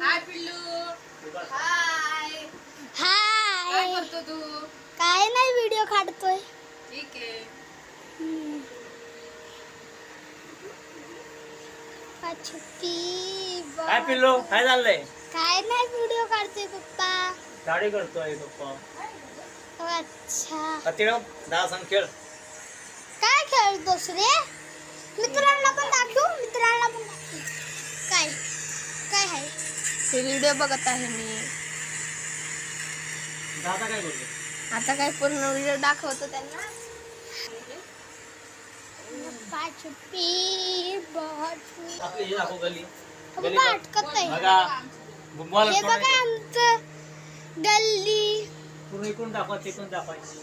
हाय पिल्लू. हाय. काय करतो तू? काय नाही, व्हिडिओ काढतोय. ठीक आहे. काय पिल्लू काय चाललंय? काय नाही, व्हिडिओ काढतोय पप्पा. दाढी करतोय पप्पा. अच्छा, तिला 10 संग खेळ. काय खेळतोस रे? मित्रांना पण दाखवू, मित्रांना पण दाखवू. काय काय आहे? हे व्हिडिओ बघत आहे मी. दादा काय बोलतो? आता काय पूर्ण व्हिडिओ दाखवतो त्यांना. आपली हे दाखव गली. पप्पा अटकत नाही. बघा बुमवाला हे बघा आमचं गल्ली. पूर्ण इकडून दाखवा तिकडून दाखवायची.